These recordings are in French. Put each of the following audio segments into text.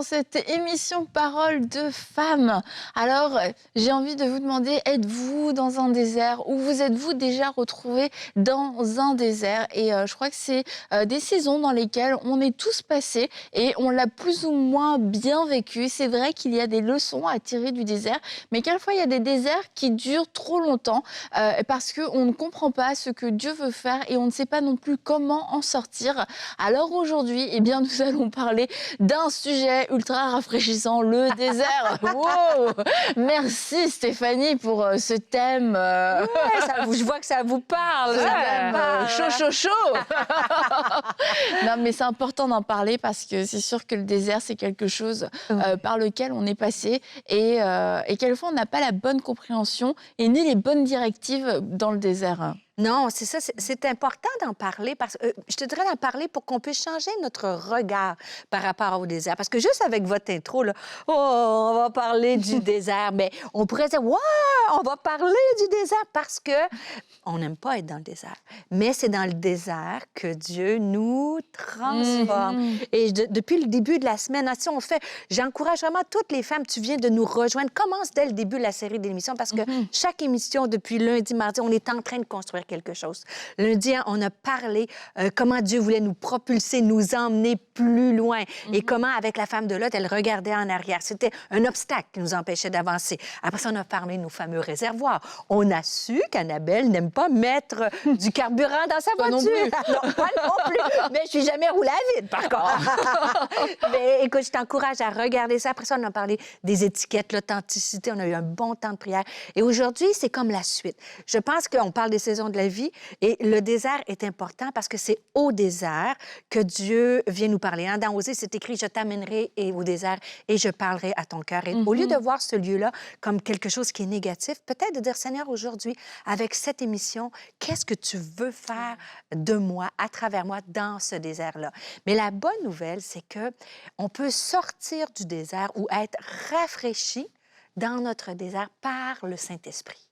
cette émission Parole de femmes. Alors, j'ai envie de vous demander, êtes-vous dans un désert ou vous êtes-vous déjà retrouvé dans un désert? Et je crois que c'est des saisons dans lesquelles on est tous passés et on l'a plus ou moins bien vécu. C'est vrai qu'il y a des leçons à tirer du désert, mais quelquefois il y a des déserts qui durent trop longtemps parce qu'on ne comprend pas ce que Dieu veut faire et on ne sait pas non plus comment en sortir. Alors aujourd'hui, eh bien, nous allons parler d'un sujet ultra rafraîchissant, le désert. Wow. Merci Stéphanie pour ce thème. Je vois que ça vous parle. Chaud. Non, mais c'est important d'en parler parce que c'est sûr que le désert, c'est quelque chose par lequel on est passé et quelquefois on n'a pas la bonne compréhension et ni les bonnes directives dans le désert. Non, c'est ça, c'est important d'en parler parce que je te dirais d'en parler pour qu'on puisse changer notre regard par rapport au désert. Parce que juste avec votre intro, là, on va parler du désert, mais on pourrait dire, ouais, on va parler du désert parce que on n'aime pas être dans le désert. Mais c'est dans le désert que Dieu nous transforme. Et depuis le début de la semaine, si on fait, j'encourage vraiment toutes les femmes, tu viens de nous rejoindre. Commence dès le début de la série d'émissions parce que chaque émission, depuis lundi, mardi, on est en train de construire quelque chose. Lundi, on a parlé comment Dieu voulait nous propulser, nous emmener plus loin et comment, avec la femme de Lot, elle regardait en arrière. C'était un obstacle qui nous empêchait d'avancer. Après ça, on a parlé de nos fameux réservoirs. On a su qu'Annabelle n'aime pas mettre du carburant dans sa voiture. Non plus. Non, pas non plus. Mais je suis jamais roulée à vide, par contre. Mais écoute, je t'encourage à regarder ça. Après ça, on a parlé des étiquettes, l'authenticité. On a eu un bon temps de prière. Et aujourd'hui, c'est comme la suite. Je pense qu'on parle des saisons de la vie et le désert est important parce que c'est au désert que Dieu vient nous parler. Dans Osée, c'est écrit « Je t'amènerai au désert et je parlerai à ton cœur ». Et au lieu de voir ce lieu-là comme quelque chose qui est négatif, peut-être de dire « Seigneur, aujourd'hui, avec cette émission, qu'est-ce que tu veux faire de moi, à travers moi, dans ce désert-là? » Mais la bonne nouvelle, c'est qu'on peut sortir du désert ou être rafraîchi dans notre désert par le Saint-Esprit.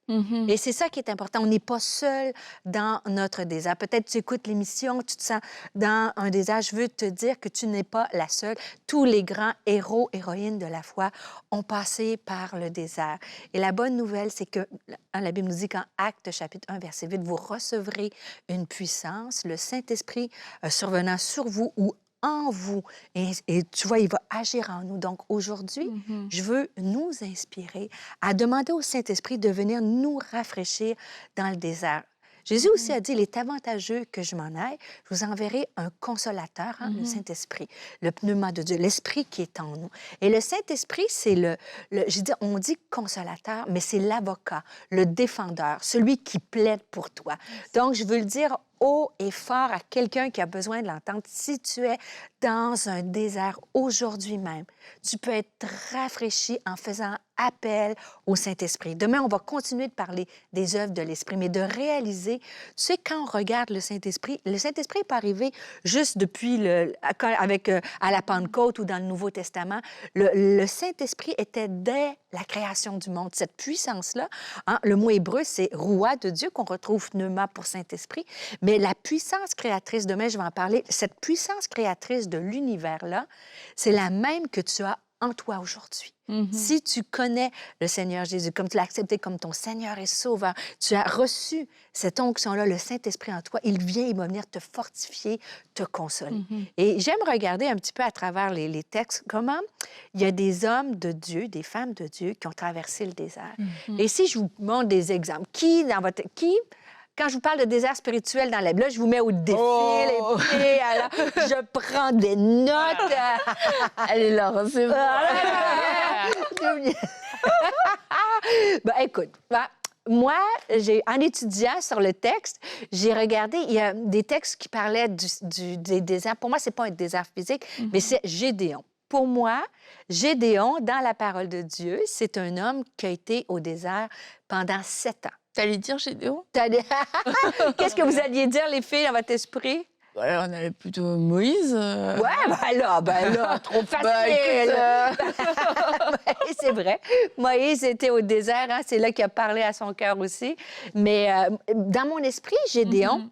Et c'est ça qui est important. On n'est pas seul dans notre désert. Peut-être tu écoutes l'émission, tu te sens dans un désert. Je veux te dire que tu n'es pas la seule. Tous les grands héros, héroïnes de la foi ont passé par le désert. Et la bonne nouvelle, c'est que la Bible nous dit qu'en Actes, chapitre 1, verset 8, vous recevrez une puissance, le Saint-Esprit survenant sur vous ou en vous. Et tu vois, il va agir en nous. Donc, aujourd'hui, je veux nous inspirer à demander au Saint-Esprit de venir nous rafraîchir dans le désert. Jésus aussi a dit, il est avantageux que je m'en aille. Je vous enverrai un consolateur, le Saint-Esprit, le pneuma de Dieu, l'Esprit qui est en nous. Et le Saint-Esprit, c'est on dit consolateur, mais c'est l'avocat, le défendeur, celui qui plaide pour toi. Donc, je veux le dire haut et fort à quelqu'un qui a besoin de l'entendre. Si tu es dans un désert aujourd'hui même, tu peux être rafraîchi en faisant appel au Saint-Esprit. Demain, on va continuer de parler des œuvres de l'Esprit, mais de réaliser, tu sais, quand on regarde le Saint-Esprit n'est pas arrivé juste depuis à la Pentecôte ou dans le Nouveau Testament. Le Saint-Esprit était dès la création du monde. Cette puissance-là, le mot hébreu, c'est roi de Dieu, qu'on retrouve pneuma pour Saint-Esprit, mais la puissance créatrice, demain, je vais en parler, cette puissance créatrice de l'univers-là, c'est la même que tu as en toi aujourd'hui. Si tu connais le Seigneur Jésus, comme tu l'as accepté comme ton Seigneur et Sauveur, tu as reçu cette onction-là, le Saint-Esprit en toi, il va venir te fortifier, te consoler. Et j'aime regarder un petit peu à travers les textes comment il y a des hommes de Dieu, des femmes de Dieu qui ont traversé le désert. Et si je vous montre des exemples, quand je vous parle de désert spirituel dans la Bible, là, je vous mets au défi, les pieds, alors, je prends des notes. Elle est là, c'est bon. Écoute, moi, en étudiant sur le texte, j'ai regardé, il y a des textes qui parlaient des déserts. Pour moi, c'est pas un désert physique, mais c'est Gédéon. Pour moi, Gédéon, dans la parole de Dieu, c'est un homme qui a été au désert pendant 7 ans. T'allais dire Gédéon? Qu'est-ce que vous alliez dire, les filles, dans votre esprit? Ouais, on avait plutôt Moïse. Ouais, ben là, trop facile. C'est vrai. Moïse était au désert, c'est là qu'il a parlé à son cœur aussi. Mais dans mon esprit, Gédéon,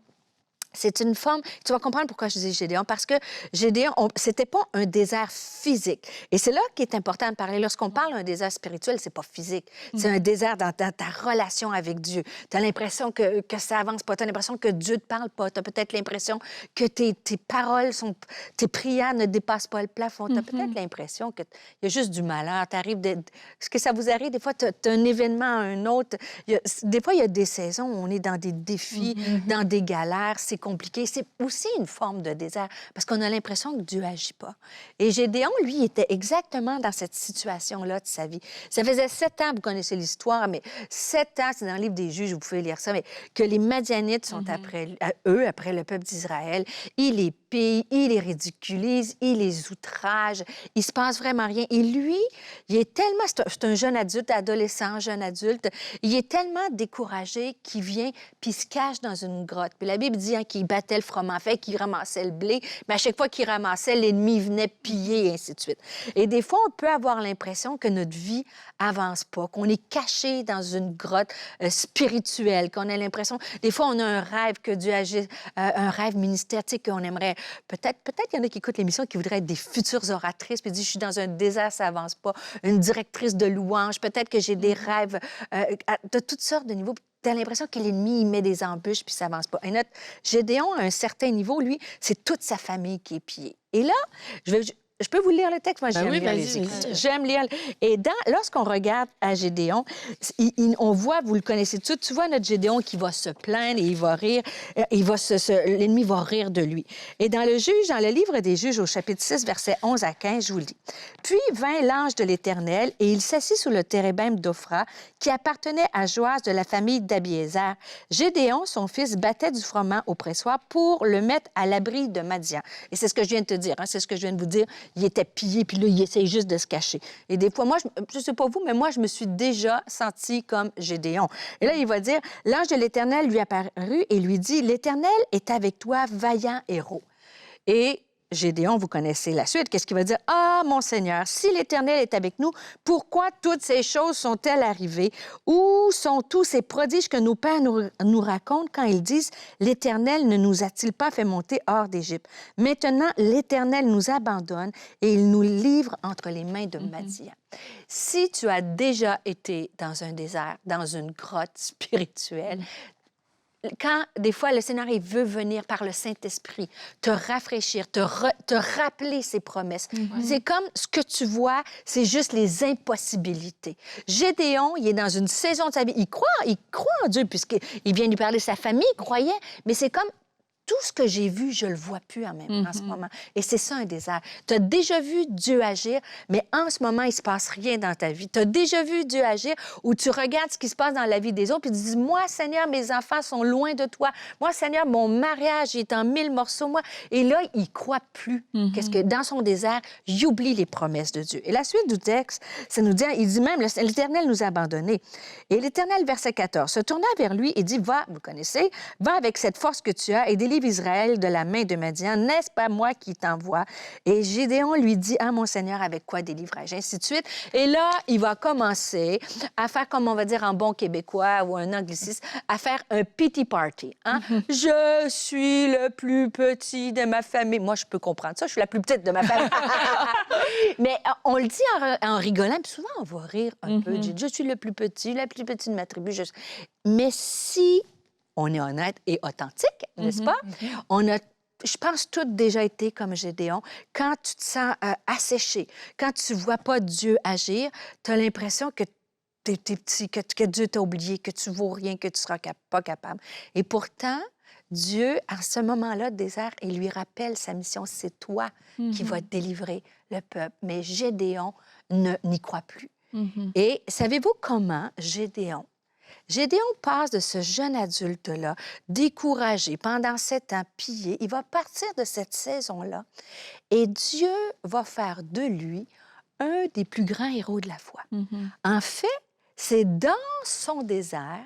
C'est une forme... Tu vas comprendre pourquoi je dis Gédéon, parce que Gédéon, c'était pas un désert physique. Et c'est là qu'il est important de parler. Lorsqu'on parle d'un désert spirituel, c'est pas physique. C'est un désert dans ta relation avec Dieu. Tu as l'impression que ça avance pas. Tu as l'impression que Dieu te parle pas. Tu as peut-être l'impression que tes paroles sont... Tes prières ne dépassent pas le plafond. Tu as peut-être l'impression qu'il y a juste du malheur. Est-ce que ça vous arrive? Des fois, tu as un événement à un autre. Des fois, il y a des saisons où on est dans des défis, dans des galères. C'est compliqué. C'est aussi une forme de désert parce qu'on a l'impression que Dieu n'agit pas. Et Gédéon, lui, était exactement dans cette situation-là de sa vie. Ça faisait 7 ans, vous connaissez l'histoire, mais 7 ans, c'est dans le livre des Juges, vous pouvez lire ça, mais que les Madianites sont après le peuple d'Israël. Ils les pillent, ils les ridiculisent, ils les outragent. Il se passe vraiment rien. Et lui, il est tellement... C'est un jeune adulte, adolescent, jeune adulte. Il est tellement découragé qu'il vient puis il se cache dans une grotte. Puis la Bible dit qu'il battait le froment fait, qu'il ramassait le blé, mais à chaque fois qu'il ramassait, l'ennemi venait piller, et ainsi de suite. Et des fois, on peut avoir l'impression que notre vie avance pas, qu'on est caché dans une grotte spirituelle, qu'on a l'impression... Des fois, on a un rêve que Dieu agisse, un rêve ministère, tu sais, qu'on aimerait... Peut-être qu'il y en a qui écoutent l'émission qui voudraient être des futures oratrices, puis disent, je suis dans un désert, ça avance pas, une directrice de louange, peut-être que j'ai des rêves de toutes sortes de niveaux. Tu as l'impression que l'ennemi, il met des embûches puis ça avance pas. Et notre Gédéon, à un certain niveau, lui, c'est toute sa famille qui est pillée. Et là, je peux vous lire le texte? Moi, j'aime lire les Écritures. J'aime lire. Et lorsqu'on regarde à Gédéon, on voit, vous le connaissez tout, tu vois notre Gédéon qui va se plaindre et il va rire. L'ennemi va rire de lui. Et dans le livre des Juges, au chapitre 6, versets 11 à 15, je vous le dis. Puis vint l'ange de l'Éternel et il s'assit sous le térébinthe d'Ophra qui appartenait à Joas de la famille d'Abiézer. Gédéon, son fils, battait du froment au pressoir pour le mettre à l'abri de Madian. Et c'est ce que je viens de te dire, c'est ce que je viens de vous dire. Il était pillé, puis là, il essayait juste de se cacher. Et des fois, moi, je ne sais pas vous, mais moi, je me suis déjà sentie comme Gédéon. Et là, il va dire, l'ange de l'Éternel lui apparut et lui dit, l'Éternel est avec toi, vaillant héros. Et Gédéon, vous connaissez la suite. Qu'est-ce qu'il va dire? « Ah, mon Seigneur, si l'Éternel est avec nous, pourquoi toutes ces choses sont-elles arrivées? Où sont tous ces prodiges que nos pères nous racontent quand ils disent « L'Éternel ne nous a-t-il pas fait monter hors d'Égypte? Maintenant, l'Éternel nous abandonne et il nous livre entre les mains de Madian. » Si tu as déjà été dans un désert, dans une grotte spirituelle, quand, des fois, le Seigneur, il veut venir par le Saint-Esprit, te rafraîchir, te rappeler ses promesses. C'est comme ce que tu vois, c'est juste les impossibilités. Gédéon, il est dans une saison de sa vie. Il croit en Dieu, puisqu'il vient lui parler de sa famille, il croyait, mais c'est comme... Tout ce que j'ai vu, je le vois plus en ce moment. Et c'est ça, un désert. Tu as déjà vu Dieu agir, mais en ce moment, il ne se passe rien dans ta vie. Tu as déjà vu Dieu agir où tu regardes ce qui se passe dans la vie des autres puis tu dis, moi, Seigneur, mes enfants sont loin de toi. Moi, Seigneur, mon mariage est en 1000 morceaux. Moi. Et là, il ne croit plus. Qu'est-ce que dans son désert, il oublie les promesses de Dieu. Et la suite du texte, ça nous dit, il dit même, l'Éternel nous a abandonnés. Et l'Éternel, verset 14, se tourna vers lui et dit, va, vous connaissez, va avec cette force que tu as et délivre Israël de la main de Madian. N'est-ce pas moi qui t'envoie? Et Gédéon lui dit, ah, mon Seigneur, avec quoi délivrai-je? Ainsi de suite. Et là, il va commencer à faire, comme on va dire en bon québécois ou un anglicisme, à faire un pity party. Hein? Je suis le plus petit de ma famille. Moi, je peux comprendre ça. Je suis la plus petite de ma famille. Mais on le dit en rigolant, puis souvent, on va rire un peu. Je suis le plus petit, la plus petite de ma tribu. Mais si on est honnête et authentique, n'est-ce pas? On a, je pense, toutes déjà été comme Gédéon. Quand tu te sens asséché, quand tu ne vois pas Dieu agir, tu as l'impression que tu es petit, que Dieu t'a oublié, que tu ne vaux rien, que tu ne seras pas capable. Et pourtant, Dieu, à ce moment-là, désert, il lui rappelle sa mission. C'est toi qui vas délivrer le peuple. Mais Gédéon n'y croit plus. Et savez-vous comment Gédéon passe de ce jeune adulte-là, découragé, pendant 7 ans, pillé. Il va partir de cette saison-là et Dieu va faire de lui un des plus grands héros de la foi. En fait, c'est dans son désert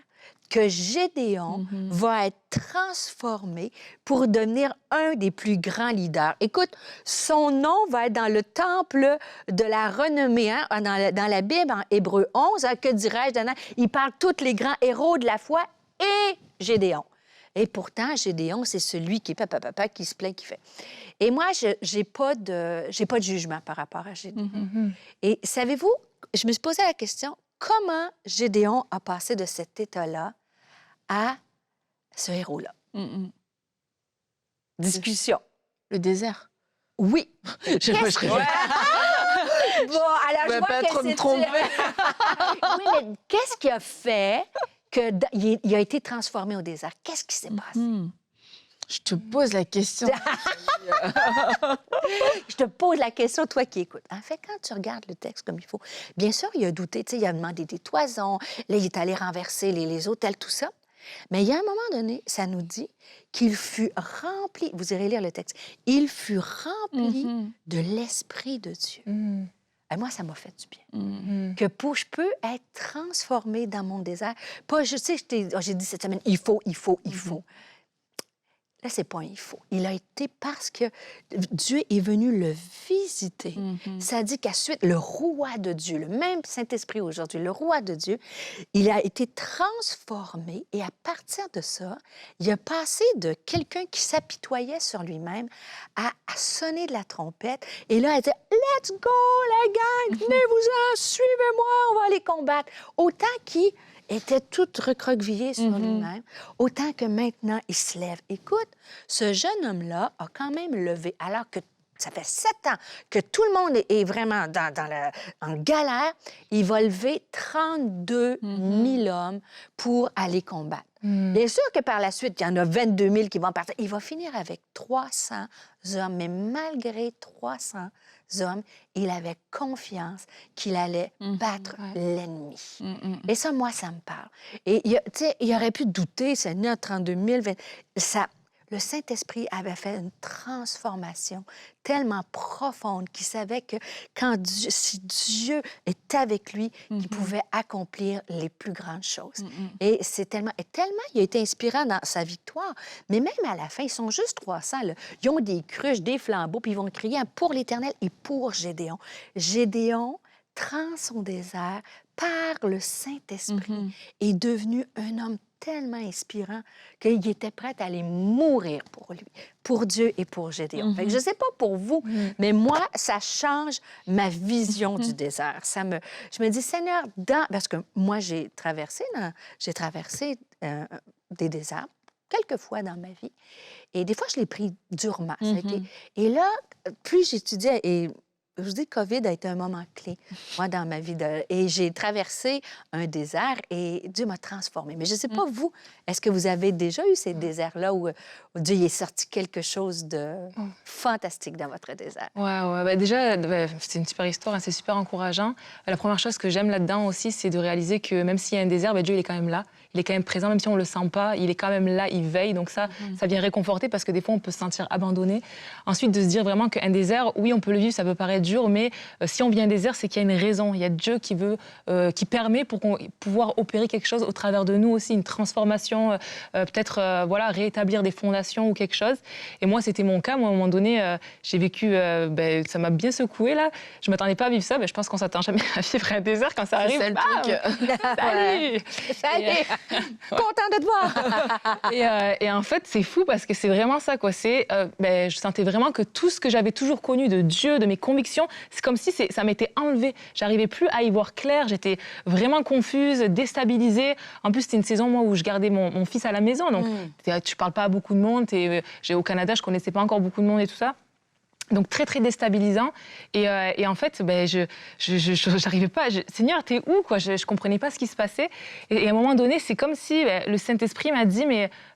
que Gédéon va être transformé pour devenir un des plus grands leaders. Écoute, son nom va être dans le temple de la renommée, hein, dans la Bible, en Hébreux 11, hein, que dirais-je, il parle tous les grands héros de la foi et Gédéon. Et pourtant, Gédéon, c'est celui qui est papa, qui se plaint, qui fait. Et moi, j'ai pas de jugement par rapport à Gédéon. Et savez-vous, je me suis posé la question, comment Gédéon a passé de cet état-là à ce héros-là? Discussion. Le désert. Oui. Je Bon, alors je vois pas que trop me c'est... tromper. Oui, mais qu'est-ce qui a fait qu'il a été transformé au désert? Qu'est-ce qui s'est passé? Je te pose la question. Je te pose la question, toi qui écoutes. En fait, quand tu regardes le texte comme il faut, bien sûr, il a douté, tu sais, il a demandé des toisons, là, il est allé renverser les hôtels, tout ça. Mais il y a un moment donné, ça nous dit qu'il fut rempli, vous irez lire le texte, il fut rempli de l'Esprit de Dieu. Et moi, ça m'a fait du bien. Que je peux être transformée dans mon désert. Pas, je sais, j'ai dit cette semaine, il faut. Là, c'est pas un il faut. Il a été parce que Dieu est venu le visiter. Ça dit qu'à suite, le roi de Dieu, le même Saint-Esprit aujourd'hui, le roi de Dieu, il a été transformé et à partir de ça, il a passé de quelqu'un qui s'apitoyait sur lui-même à sonner de la trompette. Et là, elle dit « Let's go, la gang! Venez-vous-en! Suivez-moi! On va aller combattre! » Autant qu'il était tout recroquevillé sur lui-même, autant que maintenant, il se lève. Écoute, ce jeune homme-là a quand même levé, alors que ça fait 7 ans que tout le monde est vraiment en galère, il va lever 32 000 hommes pour aller combattre. Bien sûr que par la suite, il y en a 22 000 qui vont partir. Il va finir avec 300 hommes, mais malgré 300 hommes, il avait confiance qu'il allait battre l'ennemi. Et ça, moi, ça me parle. Et, tu sais, il aurait pu douter, c'est né en 32 000, le Saint-Esprit avait fait une transformation tellement profonde qu'il savait que si Dieu est avec lui, il pouvait accomplir les plus grandes choses. Et c'est tellement, il a été inspirant dans sa victoire. Mais même à la fin, ils sont juste 300. Là. Ils ont des cruches, des flambeaux, puis ils vont crier pour l'Éternel et pour Gédéon. Gédéon, trans son désert, par le Saint-Esprit, est devenu un homme tellement inspirant qu'il était prêt à aller mourir pour lui, pour Dieu et pour Gédéon. Fait que je ne sais pas pour vous, mais moi, ça change ma vision du désert. Je me dis, Seigneur, parce que moi, j'ai traversé des déserts quelques fois dans ma vie, et des fois, je l'ai pris durement. Et là, plus j'étudiais, et je vous dis, COVID a été un moment clé, moi, dans ma vie. Et j'ai traversé un désert et Dieu m'a transformée. Mais je ne sais pas, vous, est-ce que vous avez déjà eu ces déserts-là où Dieu est sorti quelque chose de fantastique dans votre désert? Ouais. Déjà, c'est une super histoire, hein, c'est super encourageant. La première chose que j'aime là-dedans aussi, c'est de réaliser que même s'il y a un désert, Dieu, il est quand même là. Il est quand même présent, même si on ne le sent pas. Il est quand même là, il veille. Donc ça vient réconforter parce que des fois, on peut se sentir abandonné. Ensuite, de se dire vraiment qu'un désert, oui, on peut le vivre, ça peut paraître dur, mais si on vit un désert, c'est qu'il y a une raison. Il y a Dieu qui permet pour pouvoir opérer quelque chose au travers de nous aussi, une transformation, peut-être réétablir des fondations ou quelque chose. Et moi, c'était mon cas. Moi, à un moment donné, j'ai vécu, ça m'a bien secoué là. Je ne m'attendais pas à vivre ça. Je pense qu'on ne s'attend jamais à vivre un désert quand ça arrive. C'est le truc. Salut! Salut! Content de te voir! Et en fait, c'est fou parce que c'est vraiment ça, quoi. Je sentais vraiment que tout ce que j'avais toujours connu de Dieu, de mes convictions, c'est comme si ça m'était enlevé. J'arrivais plus à y voir clair. J'étais vraiment confuse, déstabilisée. En plus, c'était une saison, moi, où je gardais mon fils à la maison. Donc, tu parles pas à beaucoup de monde. Au Canada, je connaissais pas encore beaucoup de monde et tout ça. Donc, très, très déstabilisant. Et en fait, j'arrivais pas... Seigneur, t'es où, quoi? Je comprenais pas ce qui se passait. Et à un moment donné, c'est comme si le Saint-Esprit m'a dit,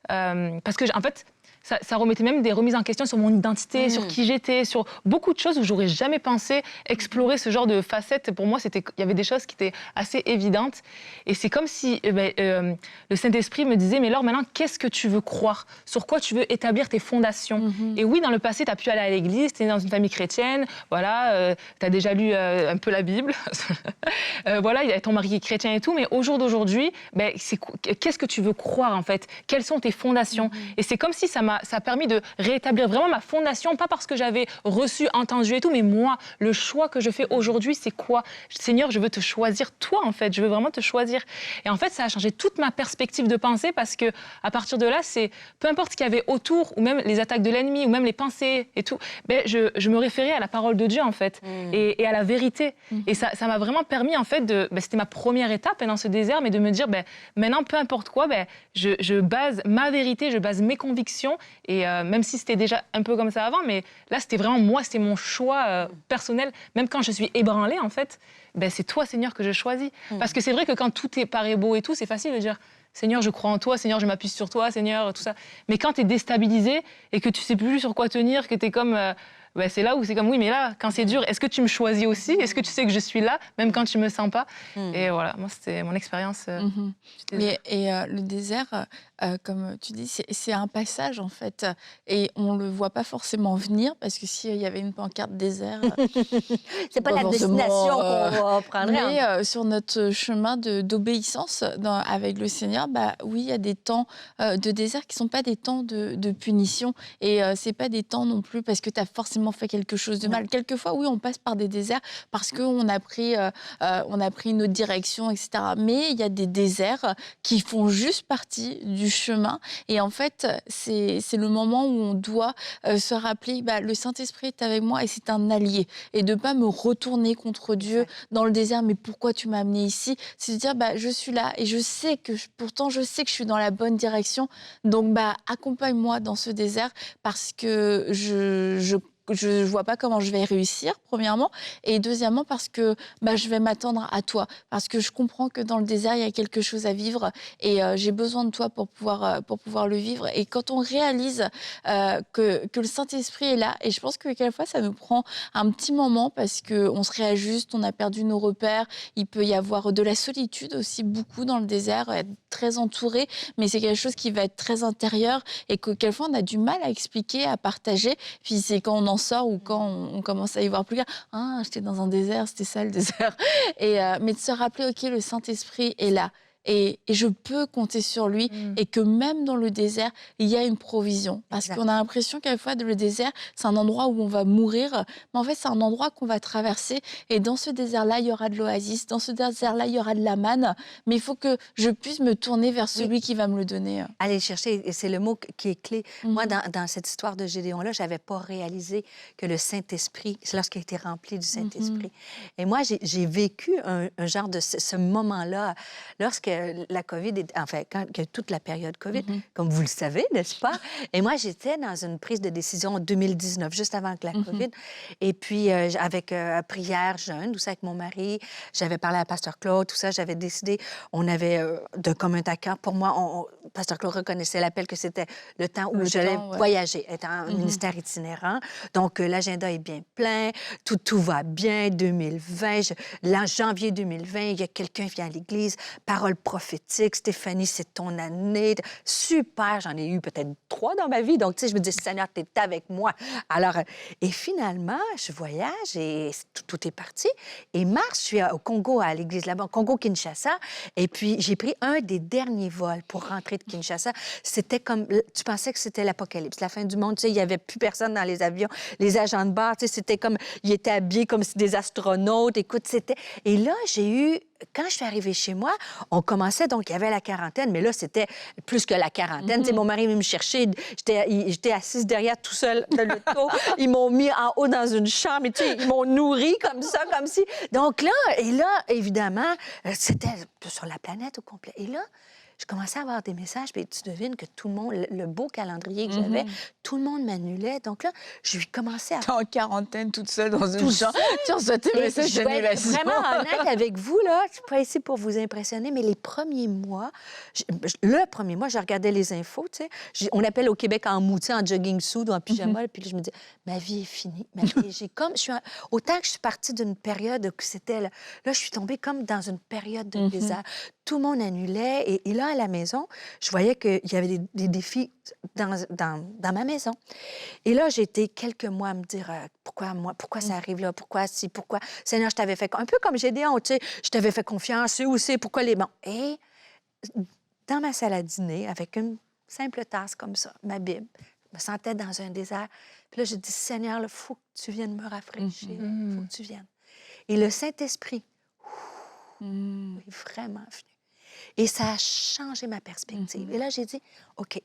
parce que, en fait... Ça remettait même des remises en question sur mon identité, sur qui j'étais, sur beaucoup de choses où j'aurais jamais pensé explorer ce genre de facettes. Pour moi, il y avait des choses qui étaient assez évidentes. Et c'est comme si le Saint-Esprit me disait, mais Laure, maintenant, qu'est-ce que tu veux croire? Sur quoi tu veux établir tes fondations? Et oui, dans le passé, tu as pu aller à l'église, tu es dans une famille chrétienne, tu as déjà lu un peu la Bible. Il y a ton mari qui est chrétien et tout, mais au jour d'aujourd'hui, qu'est-ce que tu veux croire, en fait? Quelles sont tes fondations? Et c'est comme si ça m'a ça a permis de rétablir vraiment ma fondation, pas parce que j'avais reçu, entendu et tout, mais moi, le choix que je fais aujourd'hui, c'est quoi? Seigneur, je veux te choisir toi, en fait. Je veux vraiment te choisir. Et en fait, ça a changé toute ma perspective de pensée parce que à partir de là, c'est peu importe ce qu'il y avait autour, ou même les attaques de l'ennemi, ou même les pensées et tout, ben, je me référais à la parole de Dieu, en fait, et à la vérité. Et ça m'a vraiment permis, en fait, c'était ma première étape dans ce désert, mais de me dire, ben, maintenant, peu importe quoi, ben, je base ma vérité, je base mes convictions, et même si c'était déjà un peu comme ça avant, mais là, c'était vraiment moi, c'était mon choix personnel. Même quand je suis ébranlée, en fait, ben, c'est toi, Seigneur, que je choisis. Parce que c'est vrai que quand tout paraît beau et tout, c'est facile de dire, Seigneur, je crois en toi, Seigneur, je m'appuie sur toi, Seigneur, tout ça. Mais quand tu es déstabilisé et que tu sais plus sur quoi tenir, que tu es comme... ben, c'est là où c'est comme, oui, mais là, quand c'est dur, est-ce que tu me choisis aussi? Est-ce que tu sais que je suis là, même quand tu me sens pas? Et voilà, moi, c'était mon expérience. Le désert, comme tu dis, c'est un passage, en fait. Et on le voit pas forcément venir, parce que s'il y avait une pancarte désert... C'est pas pas la destination forcément, qu'on prendrait. Mais sur notre chemin d'obéissance avec le Seigneur, bah oui, il y a des temps de désert qui sont pas des temps de punition. Et c'est pas des temps non plus parce que tu as forcément fait quelque chose de mal. Quelquefois, oui, on passe par des déserts parce qu'on a pris une autre direction, etc. Mais il y a des déserts qui font juste partie du chemin. Et en fait, c'est le moment où on doit se rappeler, bah, le Saint-Esprit est avec moi et c'est un allié. Et de ne pas me retourner contre Dieu dans le désert. Mais pourquoi tu m'as amené ici? C'est de dire, bah, je suis là et je sais que je suis dans la bonne direction. Donc, bah, accompagne-moi dans ce désert parce que je vois pas comment je vais réussir, premièrement. Et deuxièmement, parce que bah, je vais m'attendre à toi. Parce que je comprends que dans le désert, il y a quelque chose à vivre. Et j'ai besoin de toi pour pouvoir le vivre. Et quand on réalise que le Saint-Esprit est là, et je pense que quelquefois, ça nous prend un petit moment parce qu'on se réajuste, on a perdu nos repères. Il peut y avoir de la solitude aussi, beaucoup dans le désert, être très entouré. Mais c'est quelque chose qui va être très intérieur et que quelquefois, on a du mal à expliquer, à partager. Puis c'est quand on en sort ou quand on commence à y voir plus clair. Ah, j'étais dans un désert, c'était ça le désert. Mais de se rappeler, OK, le Saint-Esprit est là. Et je peux compter sur lui et que même dans le désert, il y a une provision. Parce qu'on a l'impression quelquefois que le désert, c'est un endroit où on va mourir. Mais en fait, c'est un endroit qu'on va traverser. Et dans ce désert-là, il y aura de l'oasis. Dans ce désert-là, il y aura de la manne. Mais il faut que je puisse me tourner vers celui qui va me le donner. Aller le chercher, et c'est le mot qui est clé. Moi, dans cette histoire de Gédéon-là, je n'avais pas réalisé que le Saint-Esprit, c'est lorsqu'il a été rempli du Saint-Esprit. Et moi, j'ai vécu un genre de ce moment-là, lorsque la COVID, quand il y a toute la période COVID, comme vous le savez, n'est-ce pas? Et moi, j'étais dans une prise de décision en 2019, juste avant que la COVID. Et puis, avec prière, jeûne, tout ça avec mon mari, j'avais parlé à Pasteur Claude, tout ça, j'avais décidé, on avait de commun accord. Pour moi, Pasteur Claude reconnaissait l'appel que c'était le temps où j'allais voyager, être en ministère itinérant. Donc, l'agenda est bien plein, tout va bien, 2020. Janvier 2020, il y a quelqu'un qui vient à l'église, parole prophétique, Stéphanie, c'est ton année. Super, j'en ai eu peut-être 3 dans ma vie. Donc, tu sais, je me dis, Seigneur, t'es avec moi. Alors, et finalement, je voyage et tout est parti. Et mars, je suis au Congo, à l'église là-bas, au Congo-Kinshasa. Et puis, j'ai pris un des derniers vols pour rentrer de Kinshasa. C'était comme, tu pensais que c'était l'apocalypse, la fin du monde. Tu sais, il n'y avait plus personne dans les avions. Les agents de bar, tu sais, c'était comme, ils étaient habillés comme des astronautes. Écoute, c'était... Et là, j'ai eu... Quand je suis arrivée chez moi, on commençait, donc il y avait la quarantaine, mais là, c'était plus que la quarantaine. Tu sais, mon mari vient me chercher, j'étais assise derrière tout seul de l'auto. Ils m'ont mis en haut dans une chambre, et tu sais, ils m'ont nourri comme ça, comme si... Donc là, évidemment, c'était sur la planète au complet. Et là, je commençais à avoir des messages, puis tu devines que tout le monde, le beau calendrier que j'avais, tout le monde m'annulait. Donc là, je lui commençais à... T'es en quarantaine, toute seule dans une chambre. Tu reçois tes messages Je vais être d'annulation. vraiment honnête avec vous, là. Je suis pas ici pour vous impressionner, mais les premiers mois, le premier mois, je regardais les infos, tu sais. On appelle au Québec en mouti, en jogging suit ou en pyjama, puis là, je me dis, ma vie est finie. Autant que je suis partie d'une période où c'était... Là, je suis tombée comme dans une période de désert. Tout le monde annulait. Et là, à la maison, je voyais qu'il y avait des défis dans ma maison. Et là, j'ai été quelques mois à me dire, pourquoi moi? Pourquoi ça arrive là? Pourquoi si? Pourquoi? Seigneur, je t'avais fait... Un peu comme Gédéon, tu sais, je t'avais fait confiance, eux aussi, pourquoi les... Bon, et dans ma salle à dîner, avec une simple tasse comme ça, ma Bible, Je me sentais dans un désert. Puis là, j'ai dit, Seigneur, il faut que tu viennes me rafraîchir. Il faut que tu viennes. Et le Saint-Esprit est vraiment venu. Et ça a changé ma perspective. Et là, j'ai dit, OK,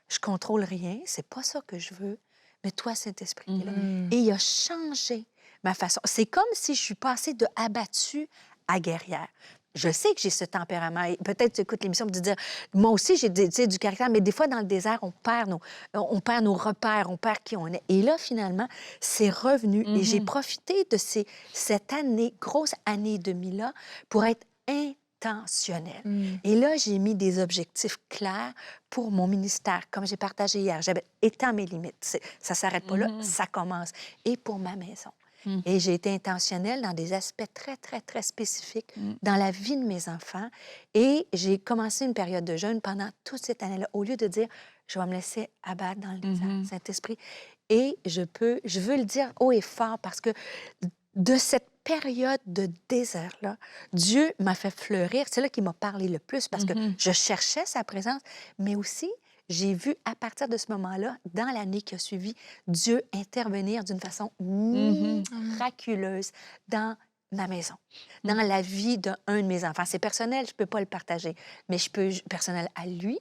je contrôle rien, c'est pas ça que je veux, mais toi, Saint-Esprit, t'es là. Et il a changé ma façon. C'est comme si je suis passée de abattue à guerrière. Je sais que j'ai ce tempérament. Et peut-être tu écoutes l'émission pour te dire, moi aussi, j'ai du caractère, mais des fois, dans le désert, on perd nos repères, on perd qui on est. Et là, finalement, c'est revenu. Et j'ai profité de cette année, grosse année et demie-là, pour être intentionnelle. Et là, j'ai mis des objectifs clairs pour mon ministère, comme j'ai partagé hier. J'avais éteint mes limites. Ça ne s'arrête pas là, ça commence. Et pour ma maison. Et j'ai été intentionnelle dans des aspects très, très, très spécifiques dans la vie de mes enfants. Et j'ai commencé une période de jeûne pendant toute cette année-là, au lieu de dire, je vais me laisser abattre dans le désert, Saint-Esprit. Et je veux le dire haut et fort parce que de cette période de désert-là, Dieu m'a fait fleurir. C'est là qu'il m'a parlé le plus parce que je cherchais sa présence, mais aussi, j'ai vu à partir de ce moment-là, dans l'année qui a suivi, Dieu intervenir d'une façon miraculeuse dans ma maison, dans la vie d'un de mes enfants. C'est personnel, je ne peux pas le partager, mais personnel à lui.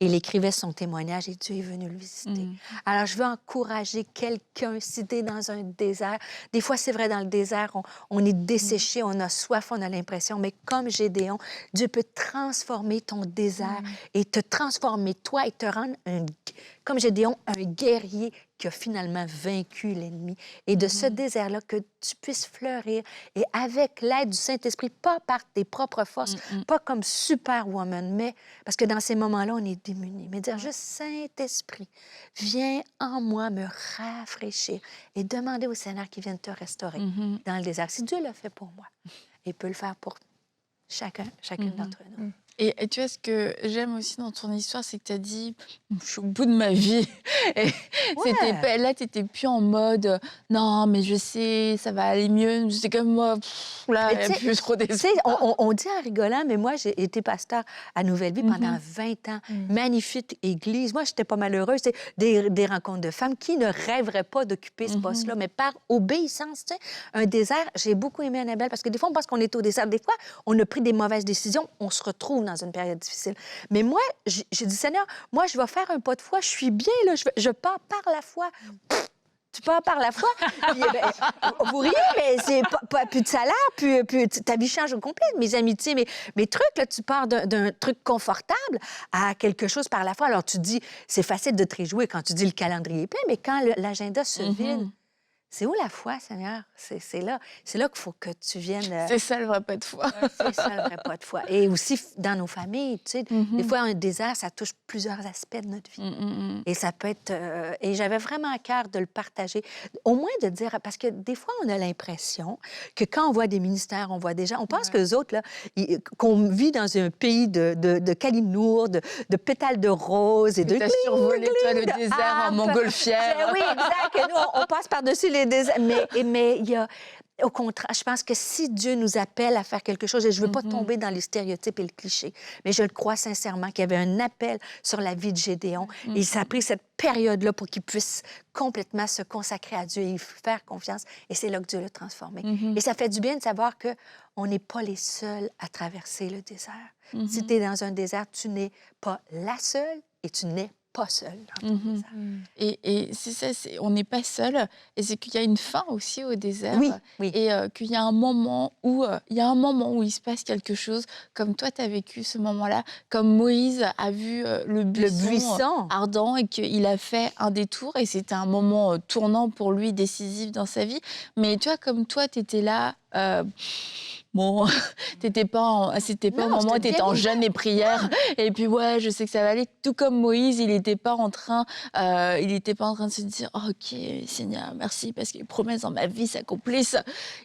Il écrivait son témoignage et Dieu est venu le visiter. Alors, je veux encourager quelqu'un, si tu es dans un désert. Des fois, c'est vrai, dans le désert, on est desséché, on a soif, on a l'impression, mais comme Gédéon, Dieu peut transformer ton désert et te transformer, toi, et te rendre, comme Gédéon, un guerrier qui a finalement vaincu l'ennemi. Et de ce désert-là, que tu puisses fleurir et avec l'aide du Saint-Esprit, pas par tes propres forces, pas comme superwoman, mais parce que dans ces moments-là, on est démunis. Mais dire juste, Saint-Esprit, viens en moi me rafraîchir et demander au Seigneur qu'il vienne te restaurer dans le désert. Si Dieu le fait pour moi, il peut le faire pour chacune d'entre nous. Et tu vois, ce que j'aime aussi dans ton histoire, c'est que tu as dit, je suis au bout de ma vie. Et là, tu n'étais plus en mode, non, mais je sais, ça va aller mieux. C'est comme moi, là, il n'y a plus trop d'espoir. On dit en rigolant, mais moi, j'ai été pasteur à Nouvelle-Vie pendant 20 ans. Magnifique église. Moi, j'étais pas malheureuse. C'est des rencontres de femmes qui ne rêveraient pas d'occuper ce poste-là, mais par obéissance. Tu sais, un désert, j'ai beaucoup aimé Annabelle, parce que des fois, on pense qu'on est au désert. Des fois, on a pris des mauvaises décisions, on se retrouve dans une période difficile. Mais moi, j'ai dit, Seigneur, moi, je vais faire un pas de foi, je suis bien, là, je pars par la foi. Tu pars par la foi? Puis, vous riez, mais c'est pas plus de salaire, puis ta vie change au complet. Mes amitiés, mes trucs, là, tu pars d'un truc confortable à quelque chose par la foi. Alors, tu dis, c'est facile de te réjouir quand tu dis le calendrier est plein, mais quand l'agenda se vide, c'est où la foi, Seigneur? C'est là qu'il faut que tu viennes... C'est ça le vrai pas de foi. C'est ça le vrai pas de foi. Et aussi dans nos familles, tu sais, des fois, un désert, ça touche plusieurs aspects de notre vie. Et ça peut être... et j'avais vraiment à cœur de le partager. Au moins de dire... Parce que des fois, on a l'impression que quand on voit des ministères, on voit des gens... On pense qu'eux autres, là, qu'on vit dans un pays de calinours, de pétales de roses et de... T'as survolé, toi, le désert en montgolfière. Oui, exact. Et nous, on passe par-dessus les déserts. Mais il y a... Au contraire, je pense que si Dieu nous appelle à faire quelque chose, et je ne veux pas tomber dans les stéréotypes et le cliché, mais je le crois sincèrement qu'il y avait un appel sur la vie de Gédéon. Et ça a pris cette période-là pour qu'il puisse complètement se consacrer à Dieu et faire confiance. Et c'est là que Dieu l'a transformé. Et ça fait du bien de savoir qu'on n'est pas les seuls à traverser le désert. Si tu es dans un désert, tu n'es pas la seule et tu n'es pas seul dans ton désert. Et c'est ça, on n'est pas seul. Et c'est qu'il y a une fin aussi au désert. Oui. Et qu'il y a un moment où il se passe quelque chose, comme toi, tu as vécu ce moment-là, comme Moïse a vu le buisson ardent et qu'il a fait un détour. Et c'était un moment tournant pour lui, décisif dans sa vie. Mais tu vois, comme toi, tu étais là... Bon, c'était pas au moment où tu étais en jeûne et prière. Et puis, je sais que ça va aller. Tout comme Moïse, il n'était pas en train de se dire « OK, Seigneur, merci, parce que les promesses dans ma vie s'accomplissent. »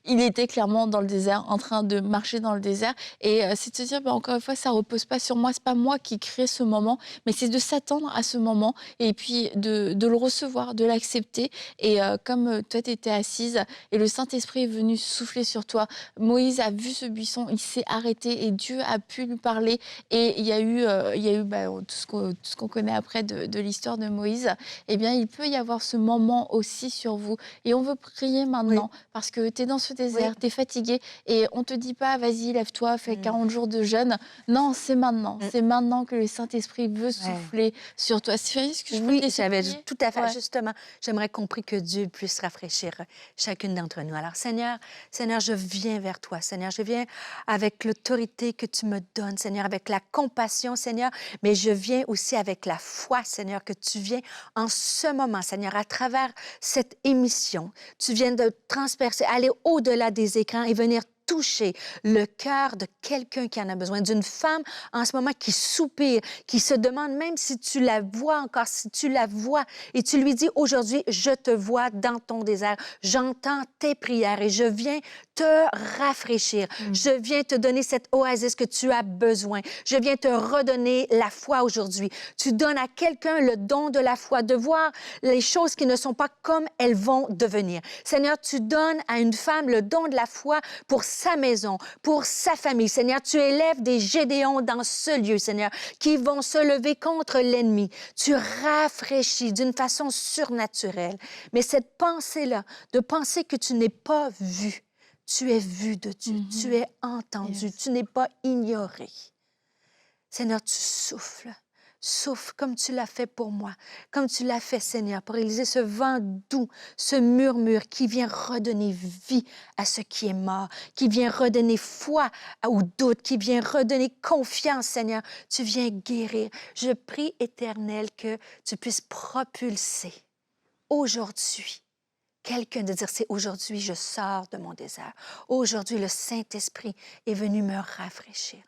Il était clairement dans le désert, en train de marcher dans le désert. Et c'est de se dire, encore une fois, ça repose pas sur moi. C'est pas moi qui crée ce moment, mais c'est de s'attendre à ce moment et puis de le recevoir, de l'accepter. Et comme toi, tu étais assise et le Saint-Esprit est venu souffler sur toi, Moïse a vu ce buisson, il s'est arrêté et Dieu a pu lui parler. Et il y a eu tout ce qu'on connaît après de l'histoire de Moïse. Eh bien, il peut y avoir ce moment aussi sur vous. Et on veut prier maintenant parce que tu es dans ce désert, tu es fatigué et on ne te dit pas, vas-y, lève-toi, fais 40 jours de jeûne. Non, c'est maintenant. C'est maintenant que le Saint-Esprit veut souffler sur toi. Est-ce que je peux te laisser prier? Tout à fait. Justement, j'aimerais qu'on prie que Dieu puisse rafraîchir chacune d'entre nous. Alors, Seigneur, je viens vers toi, Seigneur. Je viens avec l'autorité que tu me donnes, Seigneur, avec la compassion, Seigneur, mais je viens aussi avec la foi, Seigneur, que tu viens en ce moment, Seigneur, à travers cette émission. Tu viens de transpercer, aller au-delà des écrans et venir toucher le cœur de quelqu'un qui en a besoin, d'une femme en ce moment qui soupire, qui se demande même si tu la vois encore, si tu la vois, et tu lui dis aujourd'hui, je te vois dans ton désert, j'entends tes prières et je viens te rafraîchir, je viens te donner cette oasis que tu as besoin, je viens te redonner la foi aujourd'hui. Tu donnes à quelqu'un le don de la foi, de voir les choses qui ne sont pas comme elles vont devenir. Seigneur, tu donnes à une femme le don de la foi pour sa maison, pour sa famille. Seigneur, tu élèves des Gédéons dans ce lieu, Seigneur, qui vont se lever contre l'ennemi. Tu rafraîchis d'une façon surnaturelle. Mais cette pensée-là, de penser que tu n'es pas vu, tu es vu de Dieu, tu es entendu, tu n'es pas ignoré. Seigneur, tu souffles. Souffle comme tu l'as fait pour moi, comme tu l'as fait, Seigneur, pour réaliser ce vent doux, ce murmure qui vient redonner vie à ce qui est mort, qui vient redonner foi au doute, qui vient redonner confiance, Seigneur. Tu viens guérir. Je prie, Éternel, que tu puisses propulser aujourd'hui quelqu'un de dire, c'est aujourd'hui, je sors de mon désert. Aujourd'hui, le Saint-Esprit est venu me rafraîchir.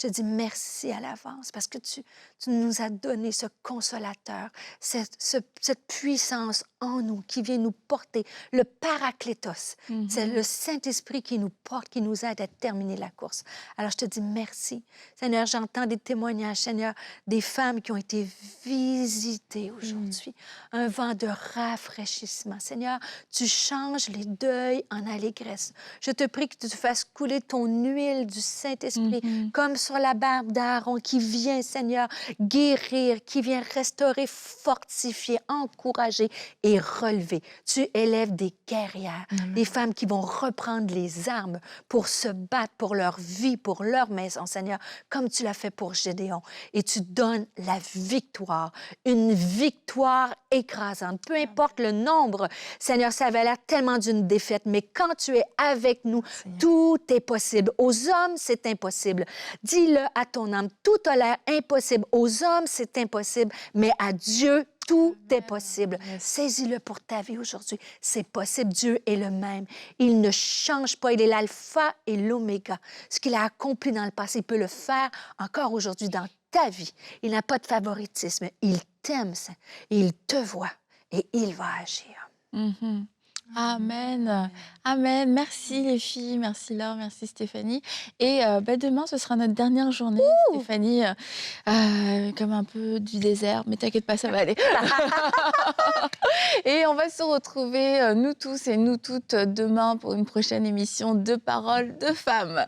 Je te dis merci à l'avance parce que tu nous as donné ce consolateur, cette puissance en nous qui vient nous porter, le Paraclétos. C'est le Saint-Esprit qui nous porte, qui nous aide à terminer la course. Alors, je te dis merci. Seigneur, j'entends des témoignages, Seigneur, des femmes qui ont été visitées aujourd'hui. Un vent de rafraîchissement. Seigneur, tu changes les deuils en allégresse. Je te prie que tu te fasses couler ton huile du Saint-Esprit comme sur la barbe d'Aaron qui vient, Seigneur, guérir, qui vient restaurer, fortifier, encourager et relever. Tu élèves des guerrières, des femmes qui vont reprendre les armes pour se battre pour leur vie, pour leur maison, Seigneur, comme tu l'as fait pour Gédéon. Et tu donnes la victoire, une victoire écrasante. Peu importe le nombre, Seigneur, ça avait l'air tellement d'une défaite, mais quand tu es avec nous, tout est possible. Aux hommes, c'est impossible. Dis-le à ton âme, tout a l'air impossible. Aux hommes, c'est impossible, mais à Dieu, tout est possible. Saisis-le pour ta vie aujourd'hui. C'est possible. Dieu est le même. Il ne change pas. Il est l'alpha et l'oméga. Ce qu'il a accompli dans le passé, il peut le faire encore aujourd'hui dans ta vie. Il n'a pas de favoritisme. Il t'aime et il te voit et il va agir. Amen. Amen. Merci les filles, merci Laure, merci Stéphanie. Et demain, ce sera notre dernière journée, Stéphanie, comme un peu du désert, mais t'inquiète pas, ça va aller. Et on va se retrouver, nous tous et nous toutes, demain pour une prochaine émission de Paroles de femmes.